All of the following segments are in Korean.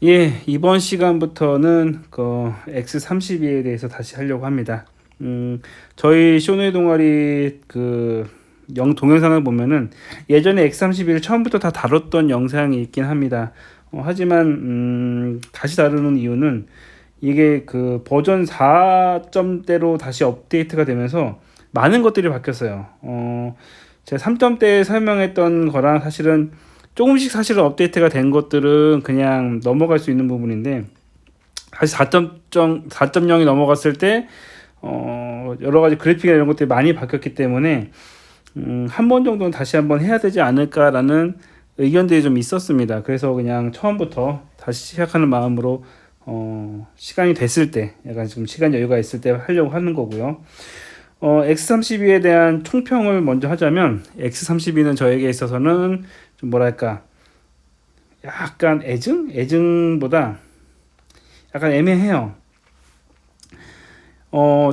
예, 이번 시간부터는 그 X32에 대해서 다시 하려고 합니다. 저희 쇼노의 동아리 그 동영상을 보면은 예전에 X32를 처음부터 다 다뤘던 영상이 있긴 합니다. 하지만 다시 다루는 이유는 이게 그 버전 4점대로 다시 업데이트가 되면서 많은 것들이 바뀌었어요. 제가 3점대 설명했던 거랑 사실은 조금씩 사실은 업데이트가 된 것들은 그냥 넘어갈 수 있는 부분인데, 사실 4.0이 넘어갔을 때 여러 가지 그래픽이나 이런 것들이 많이 바뀌었기 때문에 한 번 정도는 다시 한번 해야 되지 않을까라는 의견들이 좀 있었습니다. 그래서 그냥 처음부터 다시 시작하는 마음으로 시간이 됐을 때, 약간 좀 시간 여유가 있을 때 하려고 하는 거고요. X32에 대한 총평을 먼저 하자면, X32는 저에게 있어서는 좀 뭐랄까, 약간 애증보다 약간 애매해요.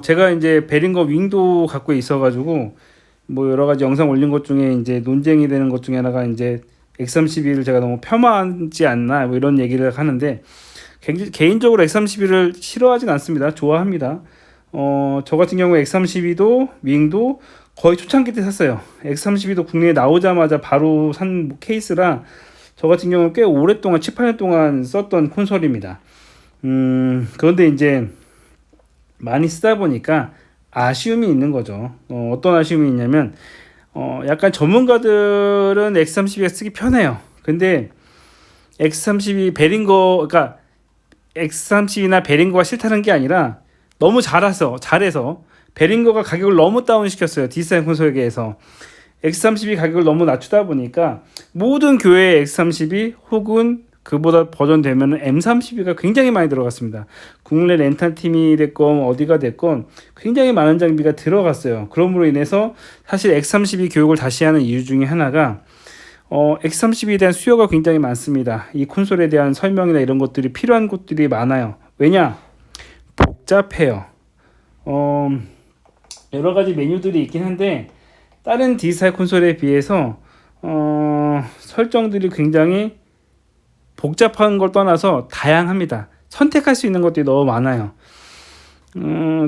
제가 이제 베링거 윙도 갖고 있어가지고 뭐 여러 가지 영상 올린 것 중에 이제 논쟁이 되는 것 중에 하나가 이제 X32를 제가 너무 폄하하지 않나 뭐 이런 얘기를 하는데, 개인적으로 X32를 싫어하진 않습니다. 좋아합니다. 저 같은 경우에 X32도 윙도 거의 초창기 때 샀어요. X32도 국내에 나오자마자 바로 산 케이스라 저 같은 경우는 꽤 오랫동안 7, 8년 동안 썼던 콘솔입니다. 그런데 이제 많이 쓰다 보니까 아쉬움이 있는 거죠. 어떤 아쉬움이 있냐면, 약간 전문가들은 X32가 쓰기 편해요. 근데 X32 베링거, 그러니까 X32나 베링거가 싫다는 게 아니라 너무 잘해서 베링거가 가격을 너무 다운시켰어요. 디지털 콘솔계에서. X32 가격을 너무 낮추다 보니까 모든 교회에 X32 혹은 그보다 버전 되면 M32가 굉장히 많이 들어갔습니다. 국내 렌탈 팀이 됐건 어디가 됐건 굉장히 많은 장비가 들어갔어요. 그러므로 인해서 사실 X32 교육을 다시 하는 이유 중에 하나가 X32에 대한 수요가 굉장히 많습니다. 이 콘솔에 대한 설명이나 이런 것들이 필요한 것들이 많아요. 왜냐? 복잡해요. 여러 가지 메뉴들이 있긴 한데 다른 디지털 콘솔에 비해서 설정들이 굉장히 복잡한 걸 떠나서 다양합니다. 선택할 수 있는 것들이 너무 많아요.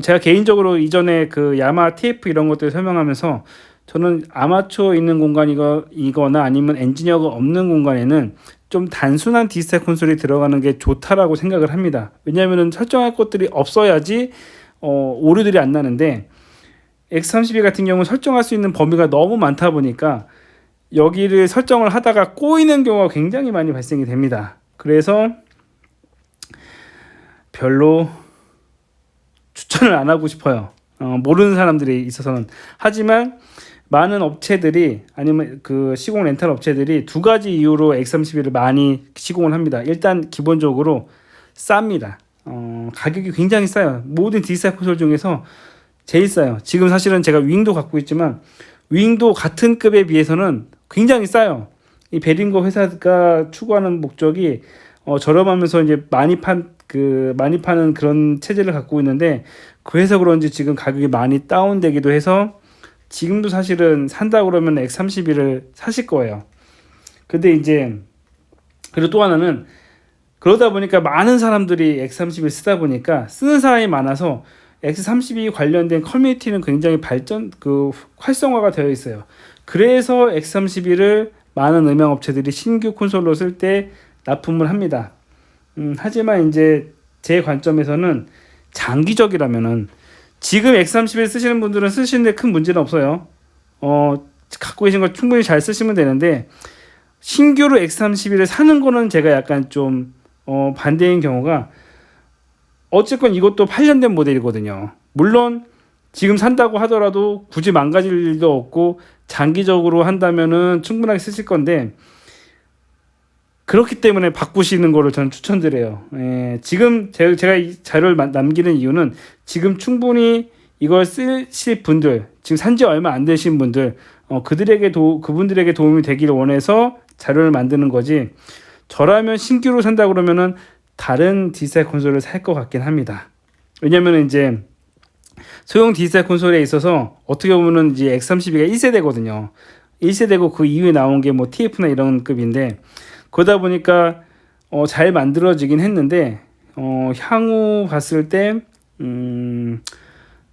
제가 개인적으로 이전에 그 야마 TF 이런 것들 설명하면서 저는 아마추어 있는 공간이거나 아니면 엔지니어가 없는 공간에는 좀 단순한 디지털 콘솔이 들어가는 게 좋다라고 생각을 합니다. 왜냐하면 설정할 것들이 없어야지 오류들이 안 나는데, X32 같은 경우는 설정할 수 있는 범위가 너무 많다 보니까 여기를 설정을 하다가 꼬이는 경우가 굉장히 많이 발생이 됩니다. 그래서 별로 추천을 안 하고 싶어요. 모르는 사람들이 있어서는. 하지만 많은 업체들이, 아니면 그 시공 렌탈 업체들이 두 가지 이유로 X32를 많이 시공을 합니다. 일단 기본적으로 쌉니다. 가격이 굉장히 싸요. 모든 디지털 콘솔 중에서 제일 싸요. 지금 사실은 제가 윙도 갖고 있지만 윙도 같은 급에 비해서는 굉장히 싸요. 이 베링거 회사가 추구하는 목적이 저렴하면서 이제 많이 파는 그런 체제를 갖고 있는데, 그래서 그런지 지금 가격이 많이 다운되기도 해서 지금도 사실은 산다 그러면 X32를 사실 거예요. 근데 이제 그리고 또 하나는, 그러다 보니까 많은 사람들이 X32를 쓰다 보니까 쓰는 사람이 많아서 X32 관련된 커뮤니티는 굉장히 활성화가 되어 있어요. 그래서 X32를 많은 음향업체들이 신규 콘솔로 쓸 때 납품을 합니다. 하지만 이제 제 관점에서는 장기적이라면은, 지금 X31 쓰시는 분들은 쓰시는데 큰 문제는 없어요. 갖고 계신 걸 충분히 잘 쓰시면 되는데, 신규로 X31을 사는 거는 제가 약간 좀 반대인 경우가, 어쨌건 이것도 8년 된 모델이거든요. 물론 지금 산다고 하더라도 굳이 망가질 일도 없고 장기적으로 한다면은 충분하게 쓰실 건데, 그렇기 때문에 바꾸시는 거를 저는 추천드려요. 지금 제가 이 자료를 남기는 이유는, 지금 충분히 이걸 쓰실 분들, 지금 산지 얼마 안 되신 분들, 그분들에게 도움이 되기를 원해서 자료를 만드는 거지, 저라면 신규로 산다 그러면은 다른 디지털 콘솔을 살 것 같긴 합니다. 왜냐면 이제 소형 디지털 콘솔에 있어서 어떻게 보면은 이제 X32가 1세대거든요. 1세대고 그 이후에 나온 게 뭐 TF나 이런 급인데, 그러다 보니까 잘 만들어지긴 했는데 향후 봤을 때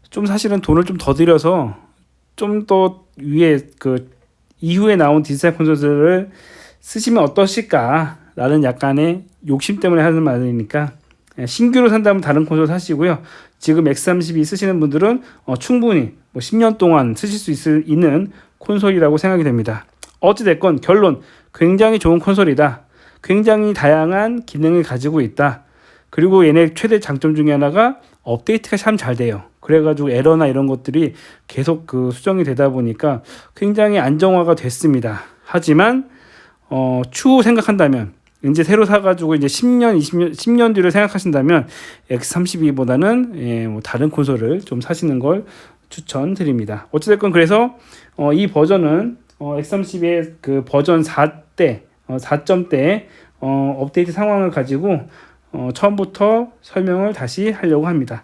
좀 사실은 돈을 좀 더 들여서 좀 더 위에 그 이후에 나온 디지털 콘솔들을 쓰시면 어떠실까라는 약간의 욕심 때문에 하는 말이니까 신규로 산다면 다른 콘솔 사시고요. 지금 X32 쓰시는 분들은 충분히 뭐 10년 동안 쓰실 수 있는 콘솔이라고 생각이 됩니다. 어찌됐건 결론, 굉장히 좋은 콘솔이다. 굉장히 다양한 기능을 가지고 있다. 그리고 얘네 최대 장점 중에 하나가 업데이트가 참 잘 돼요. 그래가지고 에러나 이런 것들이 계속 그 수정이 되다 보니까 굉장히 안정화가 됐습니다. 하지만 추후 생각한다면 이제 새로 사가지고 이제 10년, 20년, 10년 뒤를 생각하신다면 X32보다는 뭐 다른 콘솔을 좀 사시는 걸 추천드립니다. 어찌됐건 그래서 이 버전은 X32의 그 버전 4때 4점대 업데이트 상황을 가지고 처음부터 설명을 다시 하려고 합니다.